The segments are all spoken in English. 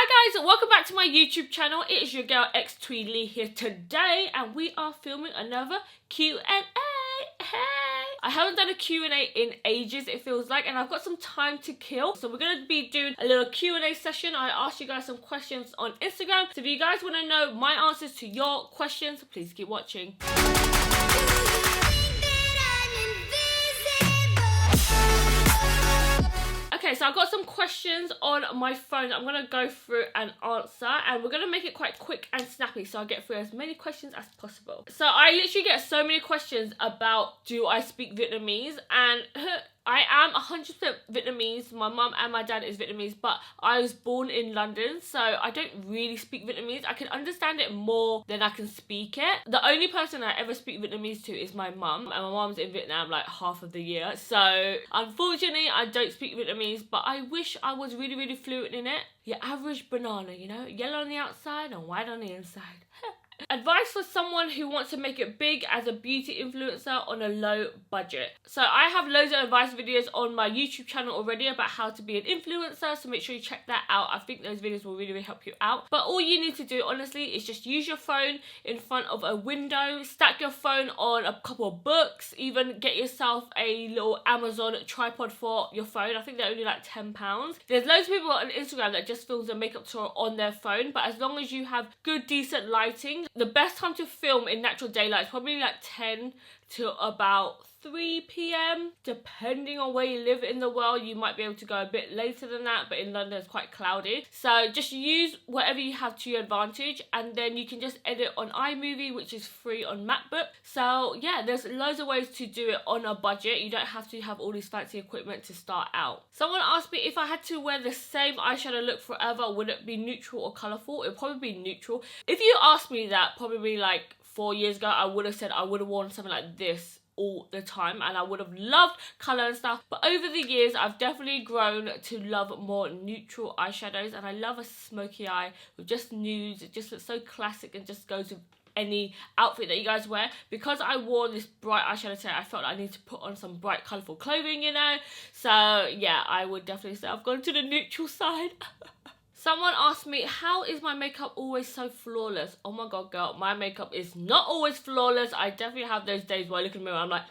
Hi guys, welcome back to my YouTube channel. It is your girl xThuyLe here today, and we are filming another Q&A. Hey! I haven't done a Q&A in ages, it feels like, and I've got some time to kill. So we're going to be doing a little Q&A session. I asked you guys some questions on Instagram. So if you guys want to know my answers to your questions, please keep watching. Okay, so I've got some questions on my phone I'm going to go through and answer, and we're going to make it quite quick and snappy so I'll get through as many questions as possible. So I literally get so many questions about do I speak Vietnamese, and I am 100% Vietnamese. My mum and my dad is Vietnamese, but I was born in London, so I don't really speak Vietnamese. I can understand it more than I can speak it. The only person I ever speak Vietnamese to is my mum, and my mum's in Vietnam like half of the year. So unfortunately, I don't speak Vietnamese, but I wish I was really, really fluent in it. Your average banana, you know, yellow on the outside and white on the inside. Advice for someone who wants to make it big as a beauty influencer on a low budget. So I have loads of advice videos on my YouTube channel already about how to be an influencer, so make sure you check that out. I think those videos will really, really help you out. But all you need to do, honestly, is just use your phone in front of a window, stack your phone on a couple of books, even get yourself a little Amazon tripod for your phone. I think they're only like £10. There's loads of people on Instagram that just films a makeup tutorial on their phone, but as long as you have good, decent lighting, the best time to film in natural daylight is probably like 10 to about 3 p.m. Depending on where you live in the world, you might be able to go a bit later than that, but in London it's quite cloudy. So just use whatever you have to your advantage, and then you can just edit on iMovie, which is free on MacBook. So yeah, there's loads of ways to do it on a budget. You don't have to have all this fancy equipment to start out. Someone asked me if I had to wear the same eyeshadow look forever, would it be neutral or colourful? It would probably be neutral. If you asked me that probably like 4 years ago, I would have said I would have worn something like this all the time, and I would have loved colour and stuff. But over the years, I've definitely grown to love more neutral eyeshadows, and I love a smoky eye with just nudes. It just looks so classic and just goes with any outfit that you guys wear. Because I wore this bright eyeshadow today, I felt like I need to put on some bright colourful clothing, you know. So yeah, I would definitely say I've gone to the neutral side. Someone asked me, how is my makeup always so flawless? Oh my god, girl, my makeup is not always flawless. I definitely have those days where I look in the mirror, I'm like,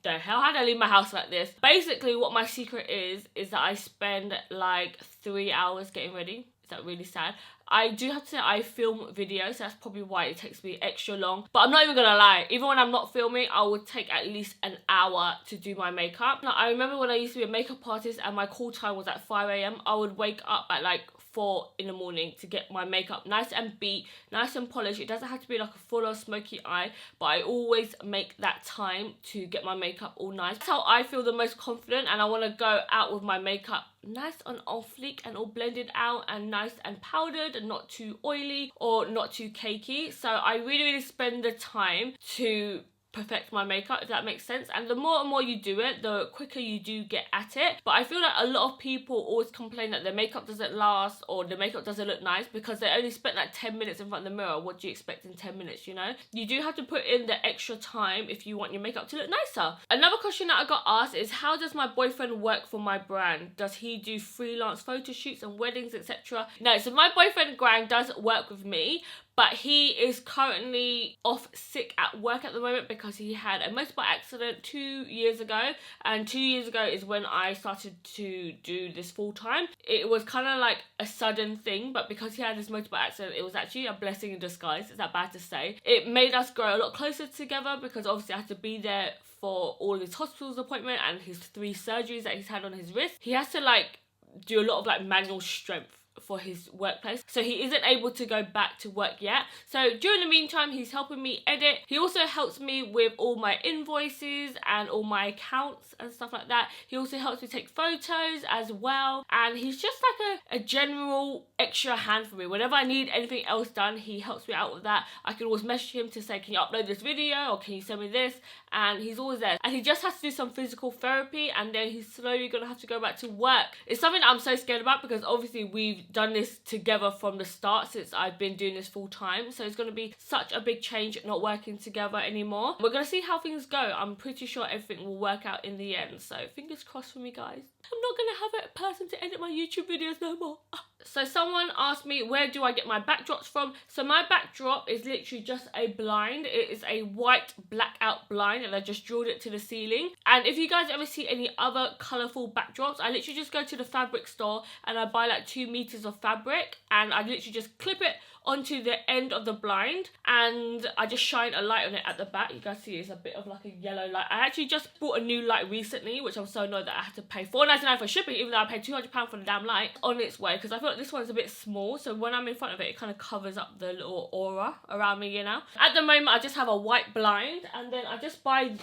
the hell, how did I leave my house like this? Basically, what my secret is that I spend like 3 hours getting ready. Is that really sad? I do have to say I film videos, so that's probably why it takes me extra long. But I'm not even gonna lie, even when I'm not filming, I would take at least an hour to do my makeup. Now, I remember when I used to be a makeup artist and my call time was at 5 a.m, I would wake up at like 4 in the morning to get my makeup nice and beat, nice and polished. It doesn't have to be like a full-on smoky eye, but I always make that time to get my makeup all nice. That's how I feel the most confident, and I want to go out with my makeup nice and on fleek and all blended out and nice and powdered and not too oily or not too cakey. So I really, really spend the time to perfect my makeup, if that makes sense. And the more and more you do it, the quicker you do get at it. But I feel like a lot of people always complain that their makeup doesn't last or the makeup doesn't look nice because they only spent like 10 minutes in front of the mirror. What do you expect in 10 minutes, you know? You do have to put in the extra time if you want your makeup to look nicer. Another question that I got asked is, how does my boyfriend work for my brand? Does he do freelance photo shoots and weddings, etc.? No, so my boyfriend Grant does work with me, but he is currently off sick at work at the moment because he had a motorbike accident 2 years ago. And 2 years ago is when I started to do this full time. It was kind of like a sudden thing, but because he had this motorbike accident, it was actually a blessing in disguise. Is that bad to say? It made us grow a lot closer together because obviously I had to be there for all his hospital's appointment and his 3 surgeries that he's had on his wrist. He has to like do a lot of like manual strength for his workplace, so he isn't able to go back to work yet. So during the meantime, he's helping me edit. He also helps me with all my invoices and all my accounts and stuff like that. He also helps me take photos as well, and he's just like a general extra hand for me. Whenever I need anything else done, he helps me out with that. I can always message him to say, can you upload this video or can you send me this, and he's always there. And he just has to do some physical therapy, and then he's slowly gonna have to go back to work. It's something that I'm so scared about because obviously we've done this together from the start since I've been doing this full time, so it's going to be such a big change not working together anymore. We're going to see how things go. I'm pretty sure everything will work out in the end, so fingers crossed for me, guys. I'm not going to have a person to edit my YouTube videos no more. So someone asked me, where do I get my backdrops from? So my backdrop is literally just a blind. It is a white blackout blind, and I just drilled it to the ceiling. And if you guys ever see any other colourful backdrops, I literally just go to the fabric store and I buy like 2 meters of fabric, and I literally just clip it onto the end of the blind, and I just shine a light on it at the back. You guys see it's a bit of like a yellow light. I actually just bought a new light recently, which I'm so annoyed that I had to pay £4.99 for shipping, even though I paid £200 for the damn light, on its way, because I feel like this one's a bit small, so when I'm in front of it, it kind of covers up the little aura around me, you know. At the moment, I just have a white blind, and then I just buy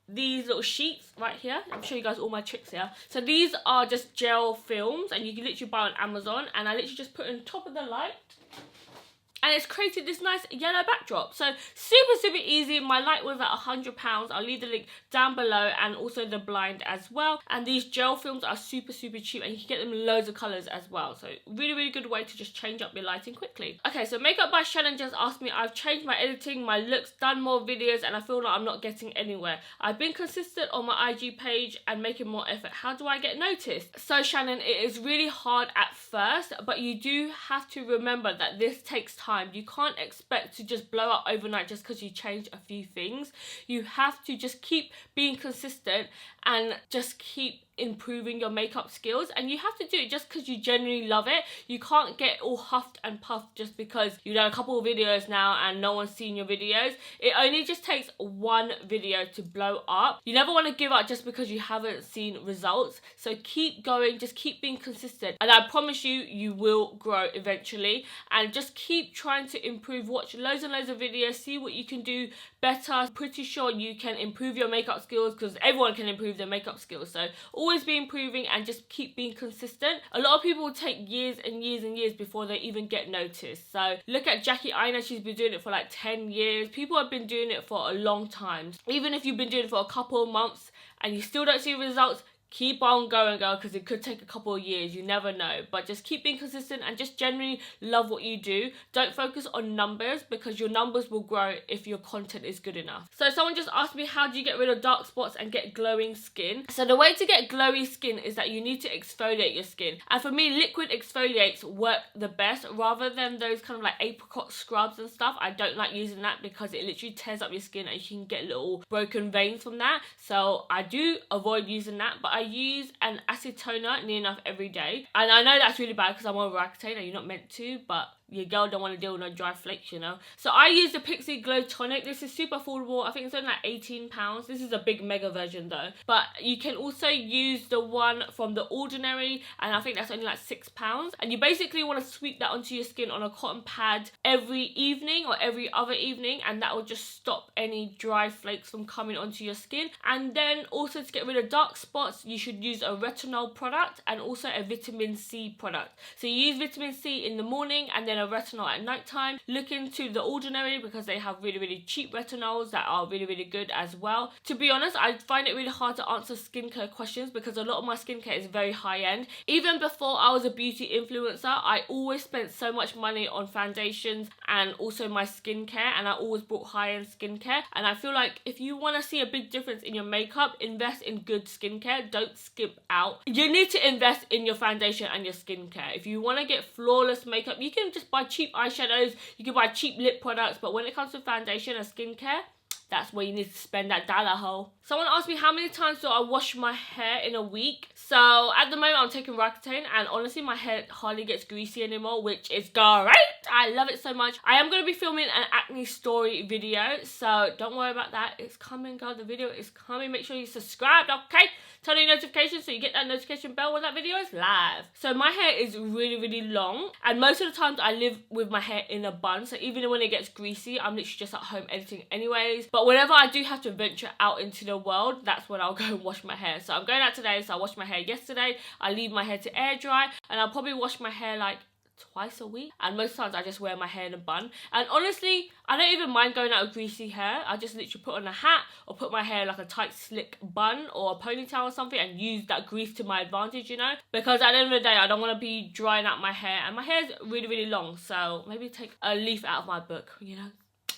these little sheets right here. I'm showing you guys all my tricks here. So these are just gel films, and you can literally buy on Amazon, and I literally just put it on top of the light, and it's created this nice yellow backdrop. So super easy. My light was at £100. I'll leave the link down below, and also the blind as well. And these gel films are super cheap, and you can get them in loads of colours as well. So really good way to just change up your lighting quickly. Okay, so Makeup by Shannon just asked me, I've changed my editing, my looks, done more videos, and I feel like I'm not getting anywhere. I've been consistent on my IG page and making more effort. How do I get noticed? So Shannon, it is really hard at first, but you do have to remember that this takes time. You can't expect to just blow up overnight just because you change a few things. You have to just keep being consistent and just keep improving your makeup skills, and you have to do it just because you genuinely love it. You can't get all huffed and puffed just because you've done a couple of videos now and no one's seen your videos. It only just takes one video to blow up. You never want to give up just because you haven't seen results, so keep going, just keep being consistent, and I promise you, you will grow eventually. And just keep trying to improve. Watch loads and loads of videos, see what you can do better. Pretty sure you can improve your makeup skills, because everyone can improve their makeup skills, so always be improving and just keep being consistent. A lot of people will take years and years before they even get noticed. So look at Jackie Aina, she's been doing it for like 10 years. People have been doing it for a long time. Even if you've been doing it for a couple of months and you still don't see results, keep on going, girl, because it could take a couple of years. You never know. But just keep being consistent and just generally love what you do. Don't focus on numbers, because your numbers will grow if your content is good enough. So someone just asked me, how do you get rid of dark spots and get glowing skin? So the way to get glowy skin is that you need to exfoliate your skin. And for me, liquid exfoliates work the best, rather than those kind of like apricot scrubs and stuff. I don't like using that because it literally tears up your skin and you can get little broken veins from that. So I do avoid using that, but I use an acid toner near enough every day. And I know that's really bad because I'm on Roaccutane and you're not meant to, but your girl don't want to deal with no dry flakes, you know. So I use the Pixie Glow Tonic. This is super affordable. I think it's only like £18. This is a big mega version though. But you can also use the one from The Ordinary, and I think that's only like £6. And you basically want to sweep that onto your skin on a cotton pad every evening or every other evening, and that will just stop any dry flakes from coming onto your skin. And then also, to get rid of dark spots, you should use a retinol product and also a vitamin C product. So you use vitamin C in the morning and then a retinol at night time. Look into The Ordinary because they have really cheap retinols that are really good as well. To be honest, I find it really hard to answer skincare questions because a lot of my skincare is very high end. Even before I was a beauty influencer, I always spent so much money on foundations and also my skincare, and I always bought high end skincare. And I feel like if you want to see a big difference in your makeup, invest in good skincare. Don't skip out. You need to invest in your foundation and your skincare. If you want to get flawless makeup, you can just buy cheap eyeshadows, you can buy cheap lip products, but when it comes to foundation and skincare, that's where you need to spend that dollar hole. Someone asked me how many times do I wash my hair in a week. So at the moment I'm taking Roaccutane, and honestly my hair hardly gets greasy anymore, which is great. I love it so much. I am going to be filming an acne story video, so don't worry about that. It's coming, girl. The video is coming. Make sure you subscribe, okay? Turn on your notifications so you get that notification bell when that video is live. So my hair is really long, and most of the times I live with my hair in a bun, so even when it gets greasy, I'm literally just at home editing anyways. But whenever I do have to venture out into the world, that's when I'll go and wash my hair. So I'm going out today, so I washed my hair yesterday. I leave my hair to air dry, and I'll probably wash my hair like twice a week, and most times I just wear my hair in a bun. And honestly, I don't even mind going out with greasy hair. I just literally put on a hat or put my hair like a tight slick bun or a ponytail or something and use that grease to my advantage, you know, because at the end of the day I don't want to be drying out my hair, and my hair is really long, so maybe take a leaf out of my book, you know.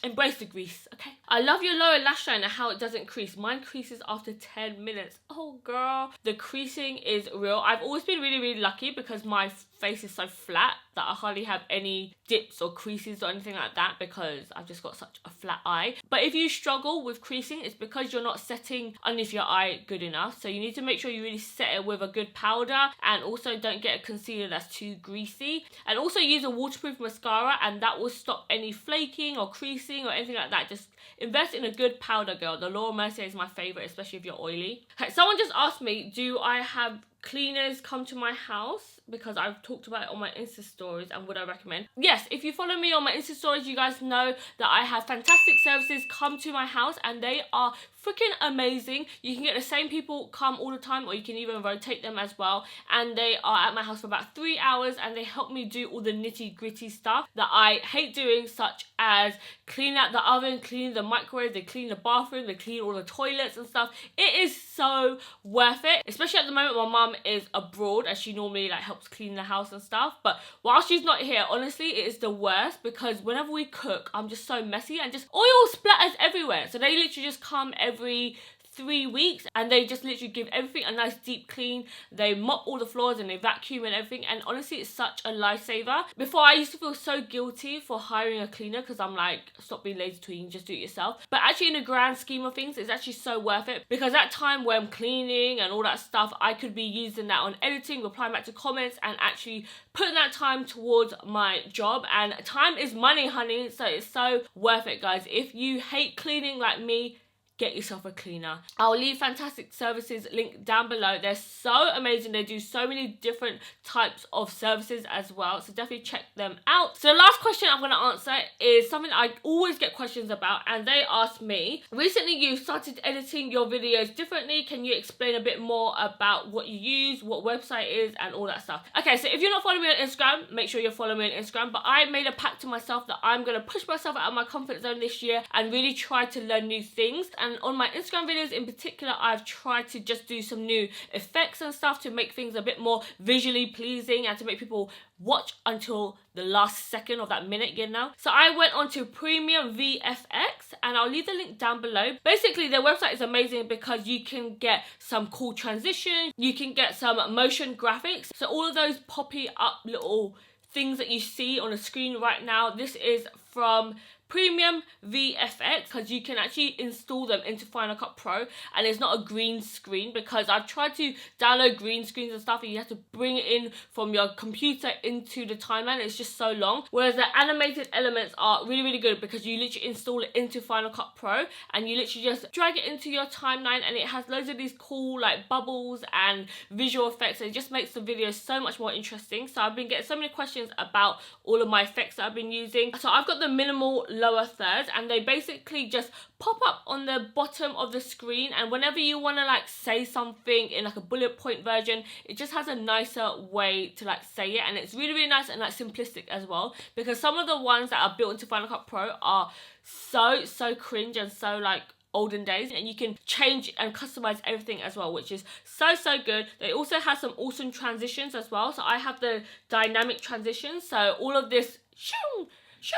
Embrace the grease, okay? I love your lower lash line and how it doesn't crease. Mine creases after 10 minutes. Oh, girl. The creasing is real. I've always been really, really lucky because my face is so flat that I hardly have any dips or creases or anything like that because I've just got such a flat eye. But if you struggle with creasing, it's because you're not setting underneath your eye good enough. So you need to make sure you really set it with a good powder, and also don't get a concealer that's too greasy. And also use a waterproof mascara, and that will stop any flaking or creasing or anything like that. Just invest in a good powder, girl. The Laura Mercier is my favorite, especially if you're oily. Okay, someone just asked me, do I have cleaners come to my house? Because I've talked about it on my Insta stories, and would I recommend? Yes, if you follow me on my Insta stories, you guys know that I have fantastic services come to my house, and they are freaking amazing. You can get the same people come all the time, or you can even rotate them as well, and they are at my house for about 3 hours, and they help me do all the nitty gritty stuff that I hate doing, such as clean out the oven, clean the microwave, they clean the bathroom, they clean all the toilets and stuff. It is so worth it, especially at the moment my mum is abroad, and she normally like helps clean the house and stuff. But while she's not here, honestly, it is the worst because whenever we cook, I'm just so messy and just oil splatters everywhere. So they literally just come every 3 weeks and they just literally give everything a nice deep clean. They mop all the floors and they vacuum and everything, and honestly it's such a lifesaver. Before, I used to feel so guilty for hiring a cleaner because I'm like, stop being lazy to you and just do it yourself. But actually in the grand scheme of things, it's actually so worth it, because that time where I'm cleaning and all that stuff, I could be using that on editing, replying back to comments, and actually putting that time towards my job. And time is money, honey, so it's so worth it, guys. If you hate cleaning like me, get yourself a cleaner. I'll leave fantastic services link down below. They're so amazing. They do so many different types of services as well, so definitely check them out. So the last question I'm going to answer is something I always get questions about, and they asked me, recently you started editing your videos differently. Can you explain a bit more about what you use, what website is, and all that stuff? Okay, so if you're not following me on Instagram, make sure you're following me on Instagram. But I made a pact to myself that I'm going to push myself out of my comfort zone this year and really try to learn new things. And on my Instagram videos in particular, I've tried to just do some new effects and stuff to make things a bit more visually pleasing and to make people watch until the last second of that minute, you know. So I went on to Premium VFX, and I'll leave the link down below. Basically, their website is amazing because you can get some cool transitions, you can get some motion graphics. So all of those poppy up little things that you see on the screen right now, this is from Premium VFX, because you can actually install them into Final Cut Pro, and it's not a green screen, because I've tried to download green screens and stuff and you have to bring it in from your computer into the timeline. It's just so long, whereas the animated elements are really, really good because you literally install it into Final Cut Pro and you literally just drag it into your timeline, and it has loads of these cool like bubbles and visual effects, and it just makes the video so much more interesting. So I've been getting so many questions about all of my effects that I've been using. So I've got the minimal lower thirds, and they basically just pop up on the bottom of the screen, and whenever you want to like say something in like a bullet point version, it just has a nicer way to like say it, and it's really, really nice and like simplistic as well, because some of the ones that are built into Final Cut Pro are so cringe and so like olden days, and you can change and customize everything as well, which is so good. They also have some awesome transitions as well. So I have the dynamic transitions, so all of this shoo, shoo,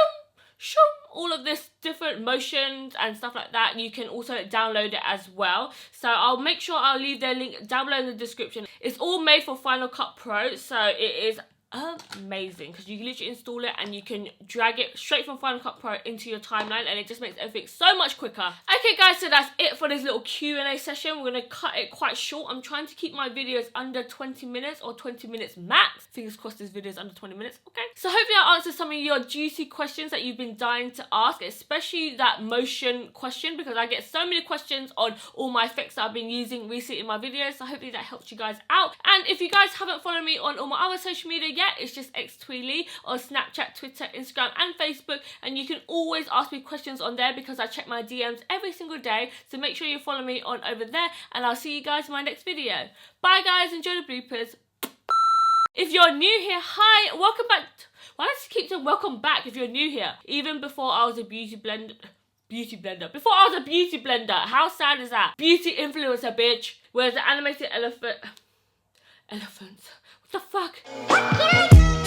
shoo, all of this different motions and stuff like that, you can also download it as well. So I'll make sure I'll leave their link down below in the description. It's all made for Final Cut Pro, so it is amazing because you can literally install it and you can drag it straight from Final Cut Pro into your timeline, and it just makes everything so much quicker. Okay guys, so that's it for this little Q&A session. We're going to cut it quite short. I'm trying to keep my videos under 20 minutes or 20 minutes max. Fingers crossed this video is under 20 minutes. Okay, so hopefully I answered some of your juicy questions that you've been dying to ask, especially that motion question, because I get so many questions on all my effects that I've been using recently in my videos. So hopefully that helps you guys out. And if you guys haven't followed me on all my other social media yet, it's just xThuyLe on Snapchat, Twitter, Instagram and Facebook, and you can always ask me questions on there because I check my DMs every single day. So make sure you follow me on over there, and I'll see you guys in my next video. Bye guys, enjoy the bloopers. If you're new here, hi, welcome back. Why does it keep saying welcome back if you're new here? Even before I was a beauty blender. Before I was a beauty blender. How sad is that? Beauty influencer, bitch. Where's the animated elephants? What the fuck?